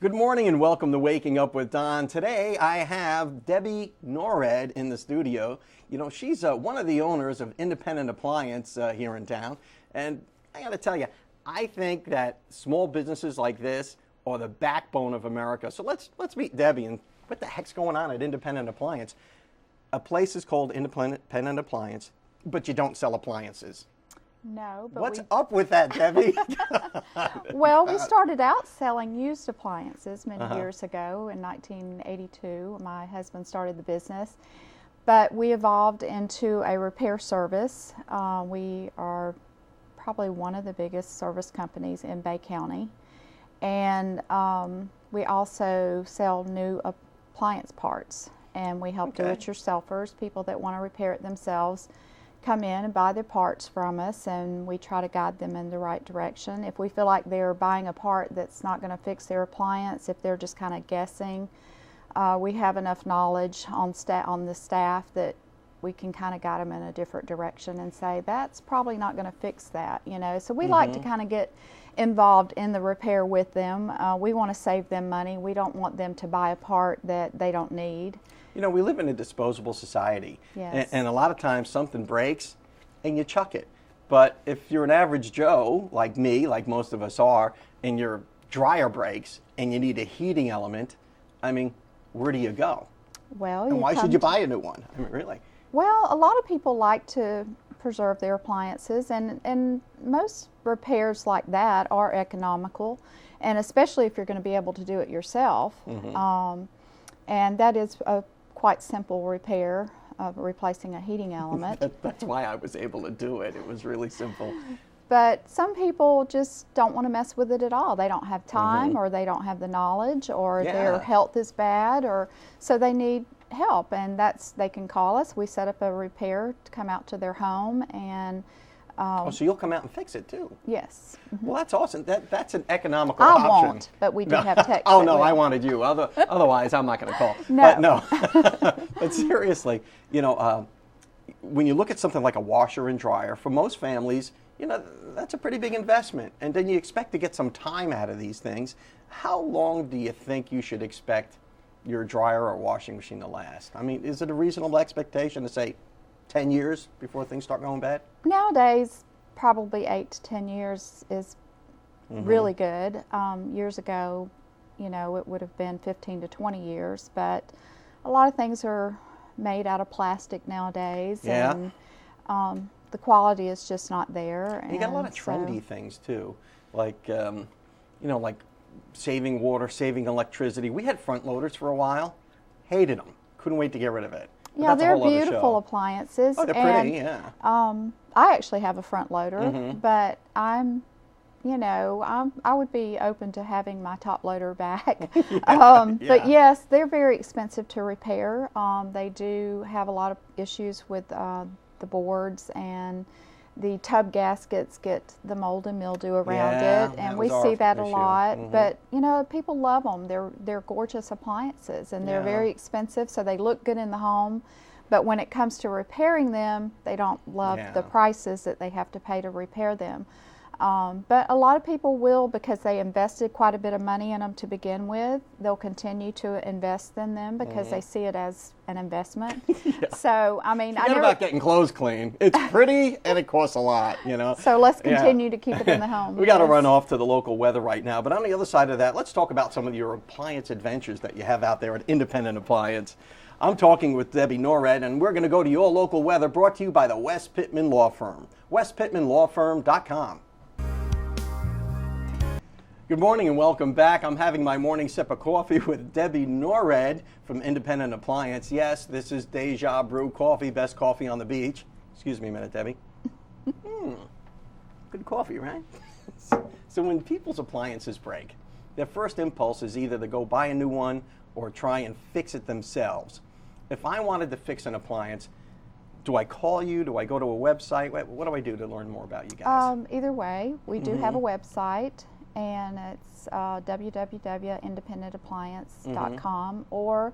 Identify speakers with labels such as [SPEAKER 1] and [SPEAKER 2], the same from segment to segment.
[SPEAKER 1] Good morning and welcome to Waking Up with Don. Today I have Debbie Norred in the studio. You know, she's one of the owners of Independent Appliance here in town. And I got to tell you, I think that small businesses like this are the backbone of America. So let's meet Debbie and what the heck's going on at Independent Appliance. A place is called Independent Appliance, but you don't sell appliances.
[SPEAKER 2] No, but
[SPEAKER 1] What's up with that, Debbie?
[SPEAKER 2] Well, we started out selling used appliances many years ago in 1982. My husband started the business, but we evolved into a repair service. We are probably one of the biggest service companies in Bay County, and we also sell new appliance parts, and we help do-it-yourselfers, people that want to repair it themselves, come in and buy their parts from us, and we try to guide them in the right direction. If we feel like they're buying a part that's not going to fix their appliance, if they're just kind of guessing, we have enough knowledge on the staff that we can kind of guide them in a different direction and say, that's probably not going to fix that, you know. So we like to kind of get involved in the repair with them. We want to save them money. We don't want them to buy a part that they don't need.
[SPEAKER 1] You know, we live in a disposable society,
[SPEAKER 2] Yes.
[SPEAKER 1] and a lot of times something breaks and you chuck it. But if you're an average Joe, like me, like most of us are, and your dryer breaks and you need a heating element, I mean, where do you go?
[SPEAKER 2] Well,
[SPEAKER 1] And why should you buy a new one? I mean, really?
[SPEAKER 2] Well, a lot of people like to preserve their appliances, and most repairs like that are economical, and especially if you're going to be able to do it yourself. And that is a quite simple repair of replacing a heating element.
[SPEAKER 1] That's why I was able to do it. It was really simple.
[SPEAKER 2] But some people just don't want to mess with it at all. They don't have time, or they don't have the knowledge, or their health is bad, or so they need help, and they can call us. We set up a repair to come out to their home, and
[SPEAKER 1] So you'll come out and fix it too?
[SPEAKER 2] yes.
[SPEAKER 1] Well, that's awesome. That's an economical
[SPEAKER 2] I
[SPEAKER 1] option.
[SPEAKER 2] won't, but we do have techs.
[SPEAKER 1] Oh
[SPEAKER 2] that
[SPEAKER 1] no,
[SPEAKER 2] will.
[SPEAKER 1] I wanted you. Otherwise, I'm not going to call.
[SPEAKER 2] No.
[SPEAKER 1] But no. But seriously, you know, when you look at something like a washer and dryer, for most families, you know, that's a pretty big investment, and then you expect to get some time out of these things. How long do you think you should expect your dryer or washing machine to last? I mean, is it a reasonable expectation to say 10 years before things start going bad?
[SPEAKER 2] Nowadays, probably 8 to 10 years is really good. Years ago, you know, it would have been 15 to 20 years, but a lot of things are made out of plastic nowadays, and the quality is just not there.
[SPEAKER 1] And you got a lot of trendy things too, like you know, like saving water, saving electricity. We had front loaders for a while, hated them, couldn't wait to get rid of it. But
[SPEAKER 2] Yeah,
[SPEAKER 1] that's a
[SPEAKER 2] they're
[SPEAKER 1] whole other
[SPEAKER 2] beautiful
[SPEAKER 1] show.
[SPEAKER 2] appliances.
[SPEAKER 1] Oh, they're pretty, yeah.
[SPEAKER 2] I actually have a front loader, but I would be open to having my top loader back. But yes, they're very expensive to repair. They do have a lot of issues with the boards, and the tub gaskets get the mold and mildew around
[SPEAKER 1] Yeah,
[SPEAKER 2] it, and
[SPEAKER 1] that
[SPEAKER 2] we
[SPEAKER 1] was our
[SPEAKER 2] see that a
[SPEAKER 1] issue.
[SPEAKER 2] lot. But you know, people love them. They're gorgeous appliances, and they're
[SPEAKER 1] Yeah.
[SPEAKER 2] very expensive, so they look good in the home. But when it comes to repairing them, they don't love the prices that they have to pay to repair them. But a lot of people will, because they invested quite a bit of money in them to begin with. They'll continue to invest in them because they see it as an investment. So, I mean,
[SPEAKER 1] Forget about getting clothes clean. It's pretty and it costs a lot, you know.
[SPEAKER 2] So let's continue to keep it in the home.
[SPEAKER 1] We got to run off to the local weather right now. But on the other side of that, let's talk about some of your appliance adventures that you have out there at Independent Appliance. I'm talking with Debbie Norred, and we're going to go to your local weather, brought to you by the West Pittman Law Firm. westpittmanlawfirm.com. Good morning and welcome back. I'm having my morning sip of coffee with Debbie Norred from Independent Appliance. Yes, this is Deja Brew Coffee, best coffee on the beach. Excuse me a minute, Debbie. Good coffee, right? So when people's appliances break, their first impulse is either to go buy a new one or try and fix it themselves. If I wanted to fix an appliance, do I call you? Do I go to a website? What do I do to learn more about you guys?
[SPEAKER 2] Either way, we do have a website, and it's www.independentappliance.com, or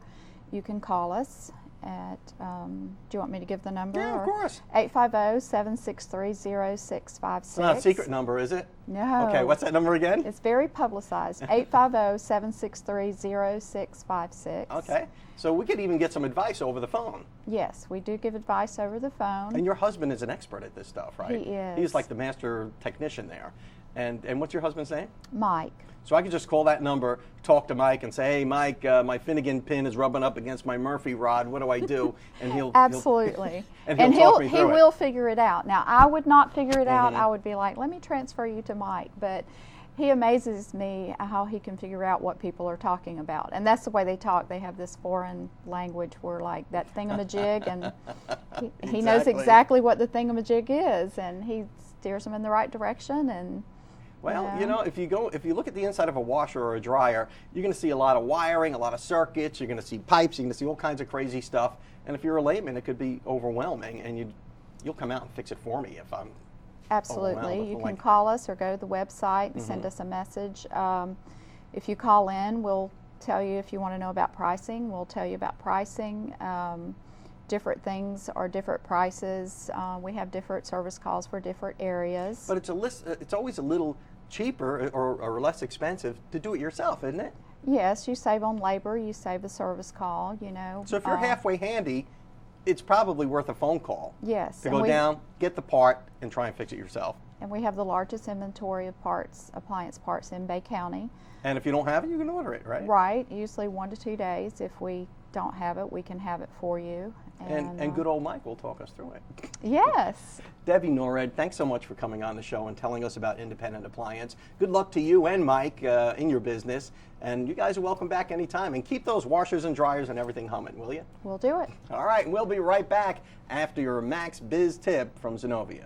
[SPEAKER 2] you can call us at, do you want me to give the number?
[SPEAKER 1] Yeah, of course.
[SPEAKER 2] 850-763-0656.
[SPEAKER 1] It's not a secret number, is it?
[SPEAKER 2] No.
[SPEAKER 1] Okay, what's that number again?
[SPEAKER 2] It's very publicized. 850-763-0656.
[SPEAKER 1] Okay, so we could even get some advice over the phone.
[SPEAKER 2] Yes, we do give advice over the phone.
[SPEAKER 1] And your husband is an expert at this stuff, right?
[SPEAKER 2] He is.
[SPEAKER 1] He's like the master technician there. And what's your husband's name?
[SPEAKER 2] Mike.
[SPEAKER 1] So I could just call that number, talk to Mike, and say, "Hey, Mike, my Finnegan pin is rubbing up against my Murphy rod. What do I do?" And he'll
[SPEAKER 2] Absolutely.
[SPEAKER 1] and he'll talk me
[SPEAKER 2] he
[SPEAKER 1] through it.
[SPEAKER 2] will figure it out. Now, I would not figure it out. I would be like, "Let me transfer you to Mike," but he amazes me how he can figure out what people are talking about. And that's the way they talk. They have this foreign language where, like, that thingamajig, and he knows exactly what the thingamajig is, and he steers them in the right direction. And
[SPEAKER 1] well, you know, if you look at the inside of a washer or a dryer, you're going to see a lot of wiring, a lot of circuits. You're going to see pipes. You're going to see all kinds of crazy stuff. And if you're a layman, it could be overwhelming. And you'll come out and fix it for me if I'm
[SPEAKER 2] absolutely. You can call us or go to the website and send us a message. If you call in, we'll tell you if you want to know about pricing. We'll tell you about pricing. Different things are different prices. We have different service calls for different areas.
[SPEAKER 1] But it's always a little cheaper or less expensive to do it yourself, isn't it?
[SPEAKER 2] Yes, you save on labor, you save the service call, you know.
[SPEAKER 1] So if you're halfway handy, it's probably worth a phone call.
[SPEAKER 2] Yes.
[SPEAKER 1] To go down, get the part, and try and fix it yourself.
[SPEAKER 2] And we have the largest inventory of parts, appliance parts in Bay County.
[SPEAKER 1] And if you don't have it, you can order it, right?
[SPEAKER 2] Right, usually 1 to 2 days. If we don't have it, we can have it for you.
[SPEAKER 1] And good old Mike will talk us through it.
[SPEAKER 2] Yes.
[SPEAKER 1] Debbie Norred, thanks so much for coming on the show and telling us about Independent Appliance. Good luck to you and Mike in your business. And you guys are welcome back anytime. And keep those washers and dryers and everything humming, will you?
[SPEAKER 2] We'll do it.
[SPEAKER 1] All right, and we'll be right back after your Max Biz tip from Zenobia.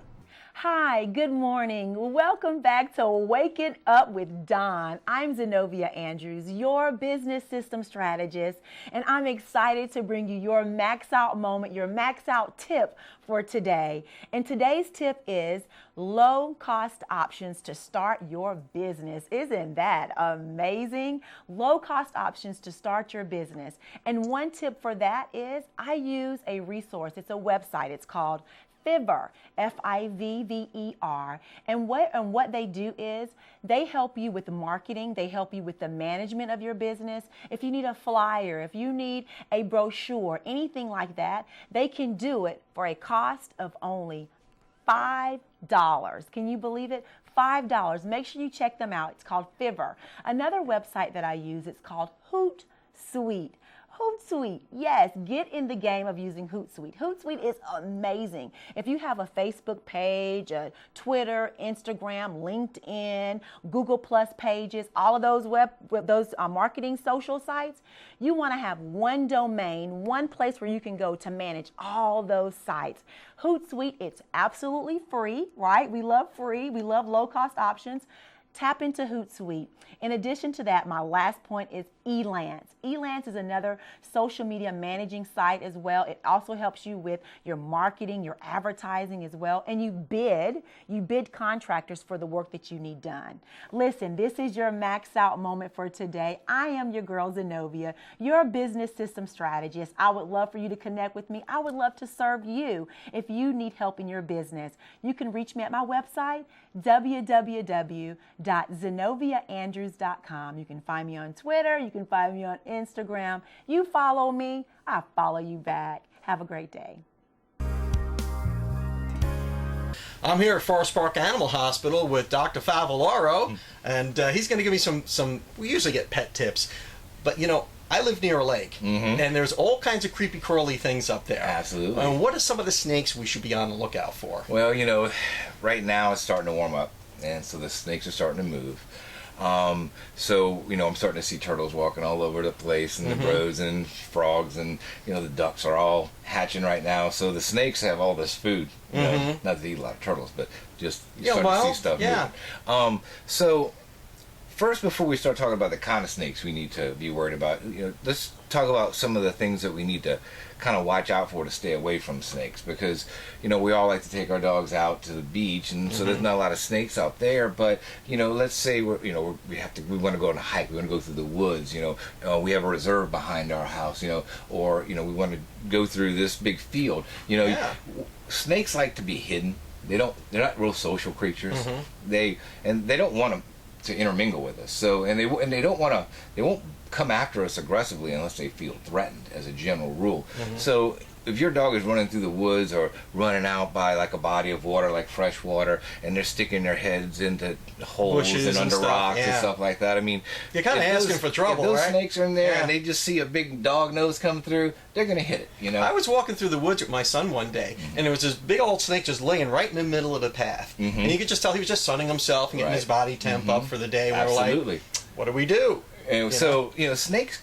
[SPEAKER 3] Hi, good morning. Welcome back to Wakin Up with Don. I'm Zenobia Andrews, your business system strategist, and I'm excited to bring you your max out moment, your max out tip for today. And today's tip is low cost options to start your business. Isn't that amazing? Low cost options to start your business. And one tip for that is I use a resource. It's a website. It's called Fiverr, Fivver, and what they do is they help you with the marketing, they help you with the management of your business. If you need a flyer, if you need a brochure, anything like that, they can do it for a cost of only $5. Can you believe it? $5. Make sure you check them out. It's called Fiverr. Another website that I use, it's called Hootsuite. Hootsuite, yes, get in the game of using Hootsuite. Hootsuite is amazing. If you have a Facebook page, a Twitter, Instagram, LinkedIn, Google Plus pages, all of those marketing social sites, you want to have one domain, one place where you can go to manage all those sites. Hootsuite, it's absolutely free, right? We love free. We love low-cost options. Tap into Hootsuite. In addition to that, my last point is Elance. Elance is another social media managing site as well. It also helps you with your marketing, your advertising as well, and you bid contractors for the work that you need done. Listen, this is your max out moment for today. I am your girl Zenobia, your business system strategist. I would love for you to connect with me. I would love to serve you if you need help in your business. You can reach me at my website, www.zenoviaandrews.com. You can find me on Twitter. You can find me on Instagram. You follow me, I follow you back. Have a great day.
[SPEAKER 1] I'm here at Forest Park Animal Hospital with Dr. Favaloro, and he's going to give me some, we usually get pet tips, but you know, I live near a lake, and there's all kinds of creepy crawly things up there.
[SPEAKER 4] Absolutely.
[SPEAKER 1] What are some of the snakes we should be on the lookout for?
[SPEAKER 4] Well, you know, right now it's starting to warm up, and so the snakes are starting to move. So, you know, I'm starting to see turtles walking all over the place, and the roads and frogs, and, you know, the ducks are all hatching right now. So the snakes have all this food. You know, not that they eat a lot of turtles, but just you start to see stuff moving. So first, before we start talking about the kind of snakes we need to be worried about, let's talk about some of the things that we need to kind of watch out for to stay away from snakes, because we all like to take our dogs out to the beach, and so there's not a lot of snakes out there. But let's say we want to go on a hike, we want to go through the woods, we have a reserve behind our house, or we want to go through this big field. Snakes like to be hidden. They're not real social creatures. They don't want to intermingle with us. So they won't come after us aggressively unless they feel threatened, as a general rule. So if your dog is running through the woods or running out by like a body of water, like fresh water, and they're sticking their heads into holes
[SPEAKER 1] Bushes
[SPEAKER 4] and under
[SPEAKER 1] and stuff,
[SPEAKER 4] rocks and
[SPEAKER 1] yeah.
[SPEAKER 4] stuff like that, I mean,
[SPEAKER 1] You're kind of asking for trouble,
[SPEAKER 4] if those
[SPEAKER 1] right?
[SPEAKER 4] snakes are in there
[SPEAKER 1] Yeah.
[SPEAKER 4] and they just see a big dog nose come through, they're gonna hit it.
[SPEAKER 1] I was walking through the woods with my son one day, and there was this big old snake just laying right in the middle of the path. And you could just tell he was just sunning himself and getting his body temp up for the day. We were
[SPEAKER 4] Absolutely.
[SPEAKER 1] like, what do we do?
[SPEAKER 4] And so, snakes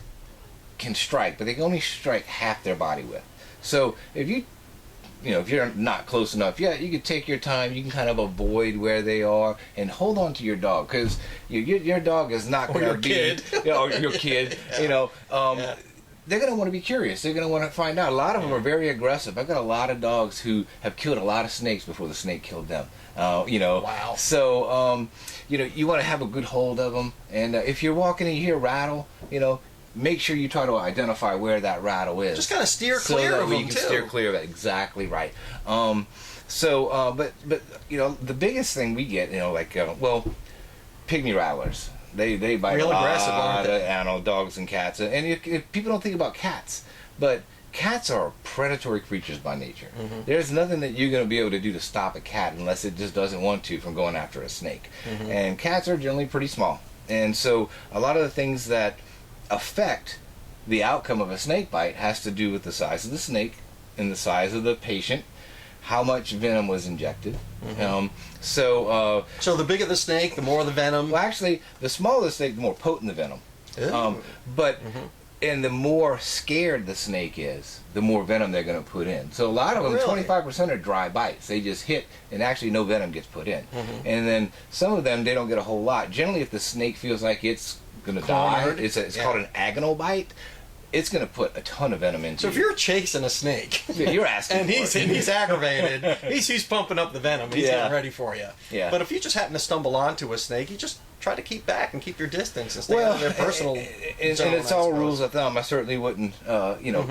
[SPEAKER 4] can strike, but they can only strike half their body width. So if if you're not close enough, you can take your time. You can kind of avoid where they are and hold on to your dog, because your dog is not going to be,
[SPEAKER 1] kid.
[SPEAKER 4] Or your kid. They're going to want to be curious. They're going to want to find out. A lot of them are very aggressive. I've got a lot of dogs who have killed a lot of snakes before the snake killed them.
[SPEAKER 1] Wow.
[SPEAKER 4] So, you want to have a good hold of them. And if you're walking and you hear a rattle, make sure you try to identify where that rattle is.
[SPEAKER 1] Just kind of steer
[SPEAKER 4] so
[SPEAKER 1] clear
[SPEAKER 4] that
[SPEAKER 1] of
[SPEAKER 4] you
[SPEAKER 1] them,
[SPEAKER 4] can
[SPEAKER 1] too.
[SPEAKER 4] steer clear of it. Exactly right. But the biggest thing we get, pygmy rattlers. They bite
[SPEAKER 1] Real
[SPEAKER 4] a lot
[SPEAKER 1] aggressive, aren't they?
[SPEAKER 4] of dogs and cats. And if people don't think about cats, but cats are predatory creatures by nature. There's nothing that you're going to be able to do to stop a cat unless it just doesn't want to from going after a snake. And cats are generally pretty small. And so a lot of the things that affect the outcome of a snake bite has to do with the size of the snake and the size of the patient, how much venom was injected.
[SPEAKER 1] So the bigger the snake, the more the venom.
[SPEAKER 4] Well, actually, the smaller the snake, the more potent the venom. And the more scared the snake is, the more venom they're going to put in. So a lot of them,
[SPEAKER 1] Really?
[SPEAKER 4] 25% are dry bites. They just hit, and actually no venom gets put in. And then some of them, they don't get a whole lot. Generally, if the snake feels like it's going to die,
[SPEAKER 1] Cornered.
[SPEAKER 4] it's called an agonal bite. It's going to put a ton of venom into
[SPEAKER 1] So if
[SPEAKER 4] you.
[SPEAKER 1] you're chasing a snake,
[SPEAKER 4] You're asking
[SPEAKER 1] and
[SPEAKER 4] for it.
[SPEAKER 1] he's aggravated, he's pumping up the venom. He's
[SPEAKER 4] Yeah.
[SPEAKER 1] getting ready for you.
[SPEAKER 4] Yeah.
[SPEAKER 1] But if you just happen to stumble onto a snake, you just try to keep back and keep your distance and stay out of their personal
[SPEAKER 4] and
[SPEAKER 1] zone,
[SPEAKER 4] it's
[SPEAKER 1] I
[SPEAKER 4] all
[SPEAKER 1] suppose.
[SPEAKER 4] rules of thumb. I certainly wouldn't,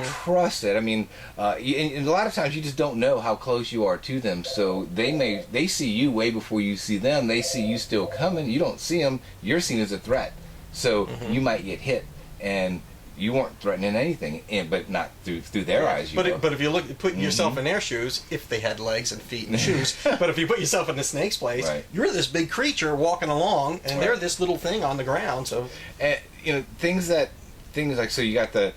[SPEAKER 4] trust it. I mean, and a lot of times you just don't know how close you are to them. So they see you way before you see them. They see you still coming. You don't see them. You're seen as a threat. So you might get hit, and you weren't threatening anything, but not through their eyes.
[SPEAKER 1] But if you put yourself in their shoes, if they had legs and feet and shoes, but if you put yourself in the snake's place,
[SPEAKER 4] Right.
[SPEAKER 1] you're this big creature walking along, and they're
[SPEAKER 4] Right.
[SPEAKER 1] this little thing on the ground. So
[SPEAKER 4] And, things like, so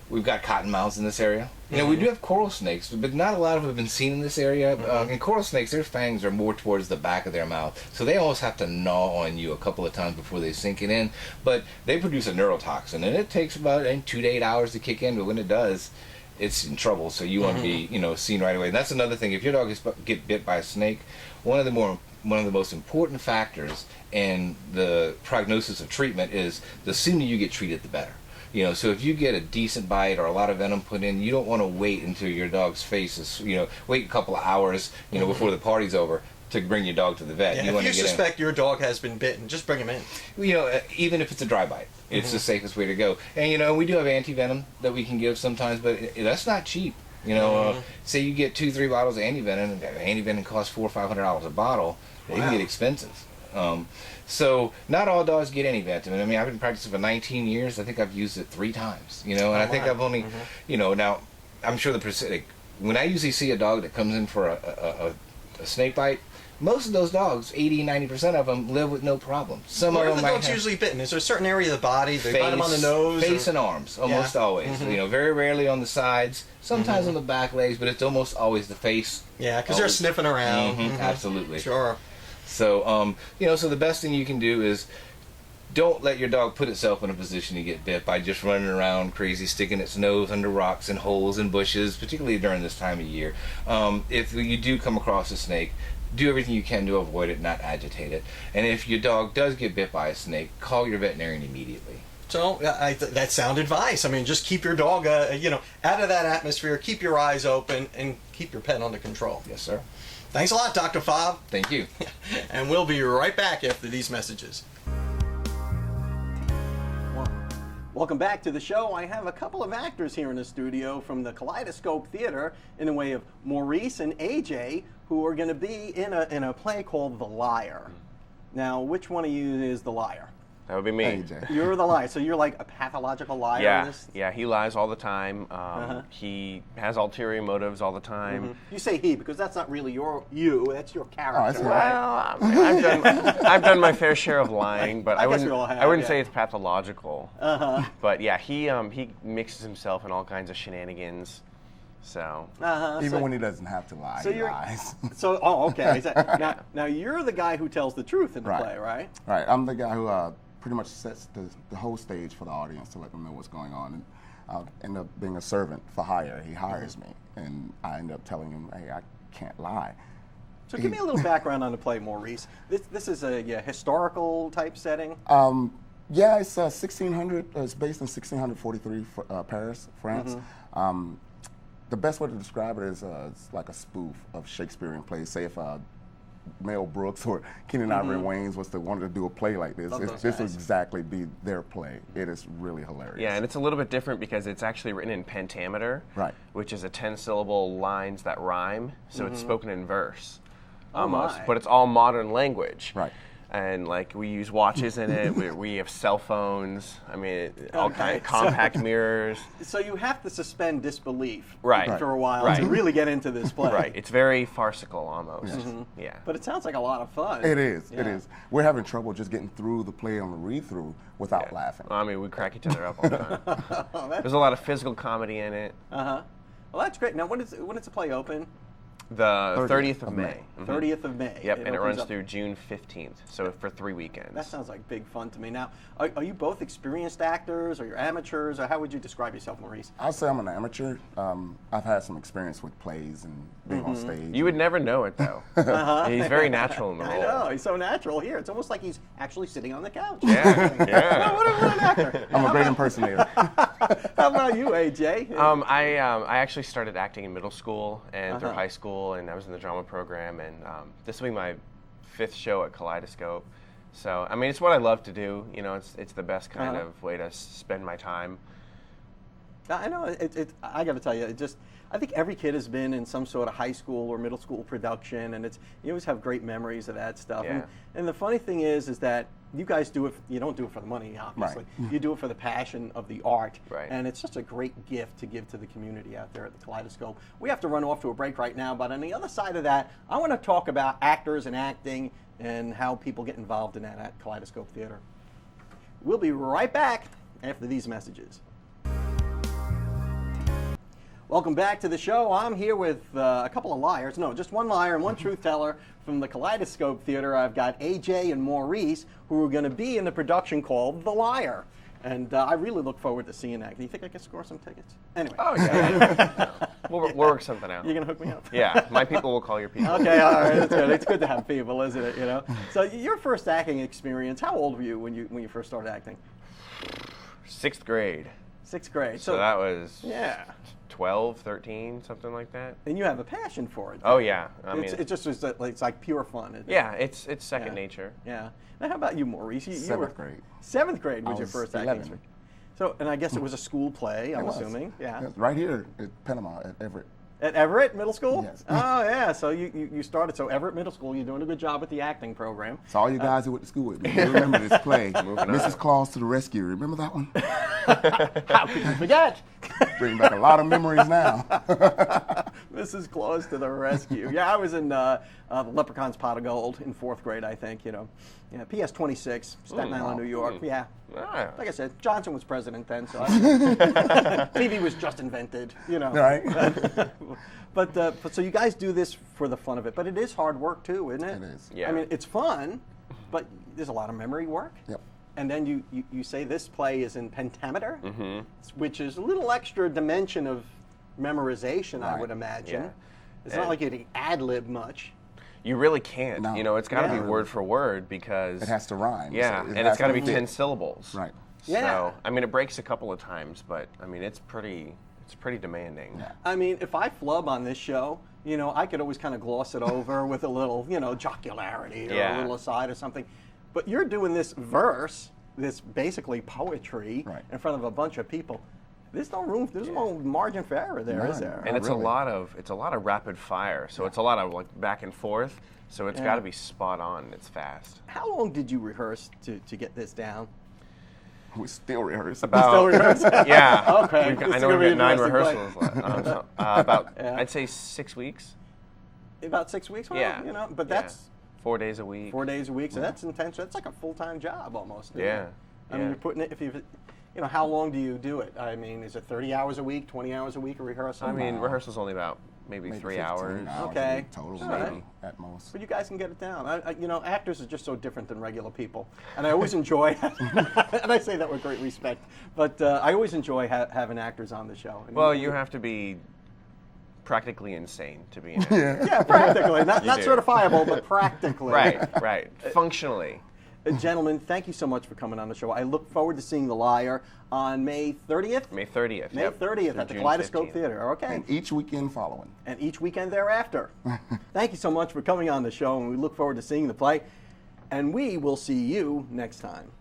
[SPEAKER 4] we've got cottonmouths in this area. We do have coral snakes, but not a lot of them have been seen in this area. And coral snakes, their fangs are more towards the back of their mouth, so they almost have to gnaw on you a couple of times before they sink it in. But they produce a neurotoxin, and it takes about 2 to 8 hours to kick in. But when it does, it's in trouble. So you want to be, seen right away. And that's another thing. If your dog get bit by a snake, one of the most important factors in the prognosis of treatment is the sooner you get treated, the better. So if you get a decent bite or a lot of venom put in, you don't want to wait until your dog's face is, wait a couple of hours, before the party's over to bring your dog to the vet.
[SPEAKER 1] if you suspect your dog has been bitten, just bring him in.
[SPEAKER 4] Even if it's a dry bite, it's the safest way to go. And we do have anti-venom that we can give sometimes, but that's not cheap. Say you get 2-3 bottles of anti-venom, and anti-venom costs $400 or $500 a bottle. They can get expensive. So not all dogs get any venom. I mean, I've been practicing for 19 years. I think I've used it 3 times. And I think I've only, now I'm sure when I usually see a dog that comes in for a snake bite, most of those dogs, 80-90% of them, live with no problem. Some
[SPEAKER 1] Where
[SPEAKER 4] of
[SPEAKER 1] are the
[SPEAKER 4] them might
[SPEAKER 1] dogs
[SPEAKER 4] have
[SPEAKER 1] usually bitten? Is there a certain area of the body? They bite them on the nose?
[SPEAKER 4] face and arms, almost always. Very rarely on the sides. Sometimes on the back legs, but it's almost always the face.
[SPEAKER 1] Yeah, because they're sniffing around.
[SPEAKER 4] Absolutely.
[SPEAKER 1] Sure.
[SPEAKER 4] So, so the best thing you can do is don't let your dog put itself in a position to get bit by just running around crazy, sticking its nose under rocks and holes and bushes, particularly during this time of year. If you do come across a snake, do everything you can to avoid it, not agitate it. And if your dog does get bit by a snake, call your veterinarian immediately.
[SPEAKER 1] So that's sound advice. I mean, just keep your dog, out of that atmosphere. Keep your eyes open and keep your pet under control.
[SPEAKER 4] Yes, sir.
[SPEAKER 1] Thanks a lot, Dr. Fob.
[SPEAKER 4] Thank you.
[SPEAKER 1] And we'll be right back after these messages. Welcome back to the show. I have a couple of actors here in the studio from the Kaleidoscope Theater in the way of Maurice and AJ, who are going to be in a play called The Liar. Now, which one of you is the liar?
[SPEAKER 5] That would be me.
[SPEAKER 6] AJ.
[SPEAKER 1] You're the liar. So you're like a pathological liar in
[SPEAKER 5] Yeah,
[SPEAKER 1] this?
[SPEAKER 5] yeah. He lies all the time. He has ulterior motives all the time.
[SPEAKER 1] You say he because that's not really you. That's your character.
[SPEAKER 6] that's
[SPEAKER 1] right?
[SPEAKER 5] Well, I've done my fair share of lying, but I
[SPEAKER 1] guess we all
[SPEAKER 5] wouldn't.
[SPEAKER 1] have,
[SPEAKER 5] I wouldn't
[SPEAKER 1] yeah.
[SPEAKER 5] say it's pathological. But yeah, he mixes himself in all kinds of shenanigans. So
[SPEAKER 6] Even when he doesn't have to lie, he lies.
[SPEAKER 1] Okay. Now you're the guy who tells the truth in the play, right?
[SPEAKER 6] Right. I'm the guy who pretty much sets the whole stage for the audience to let them know what's going on. And I'll end up being a servant for hire. He hires me, and I end up telling him, hey, I can't lie.
[SPEAKER 1] So give me a little background on the play, Maurice. This is a historical type setting.
[SPEAKER 6] Yeah, it's 1600. It's based in 1643, Paris, France. The best way to describe it is it's like a spoof of Shakespearean plays. Say if Mel Brooks or Keenen Ivory Wayans wanted to do a play like this, this would exactly be their play. It is really hilarious.
[SPEAKER 5] yeah, and it's a little bit different because it's actually written in pentameter,
[SPEAKER 6] Right.
[SPEAKER 5] which is a 10-syllable lines that rhyme. So it's spoken in verse, almost,
[SPEAKER 1] my.
[SPEAKER 5] but it's all modern language.
[SPEAKER 6] Right.
[SPEAKER 5] And like we use watches in it. we have cell phones. I mean, all
[SPEAKER 1] Okay,
[SPEAKER 5] kind of compact mirrors.
[SPEAKER 1] So you have to suspend disbelief
[SPEAKER 5] Right.
[SPEAKER 1] for a while
[SPEAKER 5] Right.
[SPEAKER 1] to really get into this play.
[SPEAKER 5] Right. It's very farcical almost. Yeah.
[SPEAKER 1] But it sounds like a lot of fun.
[SPEAKER 6] It is. It
[SPEAKER 1] Yeah.
[SPEAKER 6] is. We're having trouble just getting through the play on the read-through without laughing.
[SPEAKER 5] I mean, we crack each other up all the time. There's a lot of physical comedy in it.
[SPEAKER 1] Well, that's great. Now, when is the play open?
[SPEAKER 5] The 30th of May.
[SPEAKER 1] 30th of May.
[SPEAKER 5] Yep, and it
[SPEAKER 1] opens
[SPEAKER 5] runs
[SPEAKER 1] up.
[SPEAKER 5] through June 15th, so for 3 weekends.
[SPEAKER 1] That sounds like big fun to me. Now, are you both experienced actors, or you're amateurs, or how would you describe yourself, Maurice?
[SPEAKER 6] I'll say I'm an amateur. I've had some experience with plays and being on stage.
[SPEAKER 5] You would never know it, though. He's very natural in the role.
[SPEAKER 1] I know, he's so natural here. It's almost like he's actually sitting on the couch.
[SPEAKER 5] Yeah, yeah.
[SPEAKER 1] What an actor.
[SPEAKER 6] I'm a great impersonator.
[SPEAKER 1] How about you, AJ?
[SPEAKER 5] I actually started acting in middle school and through high school, and I was in the drama program, and this will be my 5th show at Kaleidoscope. So, I mean, it's what I love to do. You know, it's the best kind of way to spend my time.
[SPEAKER 1] I know. I got to tell you, I think every kid has been in some sort of high school or middle school production, and you always have great memories of that stuff.
[SPEAKER 5] Yeah.
[SPEAKER 1] And the funny thing is that you guys do it. You don't do it for the money, obviously.
[SPEAKER 6] Right.
[SPEAKER 1] You do it for the passion of the art,
[SPEAKER 5] Right.
[SPEAKER 1] and it's just a great gift to give to the community out there at the Kaleidoscope. We have to run off to a break right now, but on the other side of that, I want to talk about actors and acting and how people get involved in that at Kaleidoscope Theater. We'll be right back after these messages. Welcome back to the show. I'm here with a couple of liars. No, just one liar and one truth teller from the Kaleidoscope Theater. I've got AJ and Maurice, who are going to be in the production called The Liar. And I really look forward to seeing that. Do you think I can score some tickets? Anyway.
[SPEAKER 5] Oh, yeah. We'll work something out.
[SPEAKER 1] You're going to hook me up?
[SPEAKER 5] Yeah, my people will call your people.
[SPEAKER 1] Okay, all right, that's good. It's good to have people, isn't it? You know. So your first acting experience, how old were you when you first started acting?
[SPEAKER 5] 6th grade.
[SPEAKER 1] 6th grade.
[SPEAKER 5] So that was
[SPEAKER 1] yeah.
[SPEAKER 5] 12, 13, something like that.
[SPEAKER 1] And you have a passion for it.
[SPEAKER 5] Oh, yeah. I mean,
[SPEAKER 1] it just was it's like pure fun. Isn't it?
[SPEAKER 5] yeah, it's second nature.
[SPEAKER 1] Yeah. Now, how about you, Maurice? You were
[SPEAKER 6] 7th grade.
[SPEAKER 1] 7th grade was
[SPEAKER 6] I
[SPEAKER 1] your
[SPEAKER 6] was
[SPEAKER 1] first
[SPEAKER 6] 11.
[SPEAKER 1] acting experience. So, and I guess it was a school play, I'm
[SPEAKER 6] It was.
[SPEAKER 1] assuming. Yeah.
[SPEAKER 6] Yes, right here at Panama at Everett.
[SPEAKER 1] At Everett Middle School?
[SPEAKER 6] Yes.
[SPEAKER 1] Oh, yeah. So you started. So Everett Middle School, you're doing a good job with the acting program.
[SPEAKER 6] So all you guys who went to school with me, you remember this play, Mrs. Claus to the Rescue. Remember that one?
[SPEAKER 1] How could you forget?
[SPEAKER 6] Bringing back a lot of memories now.
[SPEAKER 1] Mrs. Claus to the rescue. Yeah, I was in the Leprechaun's Pot of Gold in 4th grade, I think. You know, yeah. PS 26, Staten Island, New York. Yeah.
[SPEAKER 5] Ah.
[SPEAKER 1] Like I said, Johnson was president then, so TV was just invented. You know.
[SPEAKER 6] Right?
[SPEAKER 1] But so you guys do this for the fun of it, but it is hard work too, isn't it?
[SPEAKER 6] It is.
[SPEAKER 5] Yeah.
[SPEAKER 1] I mean, it's fun, but there's a lot of memory work.
[SPEAKER 6] Yep.
[SPEAKER 1] And then you say this play is in pentameter, which is a little extra dimension of memorization, I
[SPEAKER 6] Right.
[SPEAKER 1] would imagine.
[SPEAKER 5] Yeah.
[SPEAKER 1] It's not like you ad-lib much.
[SPEAKER 5] You really can't.
[SPEAKER 6] No.
[SPEAKER 5] You know, it's got to
[SPEAKER 1] Yeah.
[SPEAKER 5] be word for word because
[SPEAKER 6] It has to rhyme.
[SPEAKER 5] Yeah,
[SPEAKER 6] So
[SPEAKER 5] and
[SPEAKER 6] has
[SPEAKER 5] it's got to be
[SPEAKER 6] fit.
[SPEAKER 5] 10 syllables.
[SPEAKER 6] Right.
[SPEAKER 1] Yeah.
[SPEAKER 5] So I mean, it breaks a couple of times, but I mean, it's pretty demanding.
[SPEAKER 6] Yeah.
[SPEAKER 1] I mean, if I flub on this show, you know, I could always kind of gloss it over with a little, you know, jocularity or
[SPEAKER 5] Yeah.
[SPEAKER 1] a little aside or something. But you're doing this verse, this basically poetry,
[SPEAKER 6] Right.
[SPEAKER 1] in front of a bunch of people. There's no room. There's no margin for error there, is
[SPEAKER 6] None.
[SPEAKER 1] there?
[SPEAKER 5] And it's
[SPEAKER 6] really.
[SPEAKER 5] a lot of rapid fire. So it's a lot of like back and forth. So it's
[SPEAKER 1] Yeah.
[SPEAKER 5] got to be spot on. It's fast.
[SPEAKER 1] How long did you rehearse to get this down?
[SPEAKER 6] We still rehearse.
[SPEAKER 1] Still rehearse?
[SPEAKER 5] Yeah.
[SPEAKER 1] Okay.
[SPEAKER 5] We've got,
[SPEAKER 1] This
[SPEAKER 5] I
[SPEAKER 1] is
[SPEAKER 5] know
[SPEAKER 1] gonna be
[SPEAKER 5] we've got 9
[SPEAKER 1] interesting
[SPEAKER 5] rehearsals left. About
[SPEAKER 1] Yeah.
[SPEAKER 5] I'd say 6 weeks.
[SPEAKER 1] About 6 weeks? Well,
[SPEAKER 5] Yeah.
[SPEAKER 1] you know, but
[SPEAKER 5] Yeah.
[SPEAKER 1] that's
[SPEAKER 5] 4 days a week.
[SPEAKER 1] 4 days a week, so that's intense. That's like a full-time job almost. isn't
[SPEAKER 5] Yeah.
[SPEAKER 1] it? I mean,
[SPEAKER 5] Yeah.
[SPEAKER 1] you're putting it, if you know, how long do you do it? I mean, is it 30 hours a week, 20 hours a week of rehearsal?
[SPEAKER 5] I mean, rehearsal's only about maybe 3
[SPEAKER 6] 15
[SPEAKER 5] hours.
[SPEAKER 1] Okay.
[SPEAKER 6] a week total,
[SPEAKER 1] All right.
[SPEAKER 6] maybe, at most.
[SPEAKER 1] But you guys can get it down. You know, actors are just so different than regular people, and I always enjoy. And I say that with great respect, but I always enjoy having actors on the show. And
[SPEAKER 5] Well, you have to be practically insane to be an actor.
[SPEAKER 1] yeah, practically, not
[SPEAKER 5] You do.
[SPEAKER 1] certifiable, but practically.
[SPEAKER 5] Right. Functionally.
[SPEAKER 1] Gentlemen, thank you so much for coming on the show. I look forward to seeing The Liar on May 30th.
[SPEAKER 5] May 30th.
[SPEAKER 1] May
[SPEAKER 5] yep,
[SPEAKER 1] 30th
[SPEAKER 5] through
[SPEAKER 1] at the
[SPEAKER 5] June
[SPEAKER 1] Kaleidoscope
[SPEAKER 5] 15th.
[SPEAKER 1] Theater. Okay.
[SPEAKER 6] And each weekend following.
[SPEAKER 1] And each weekend thereafter. Thank you so much for coming on the show, and we look forward to seeing the play. And we will see you next time.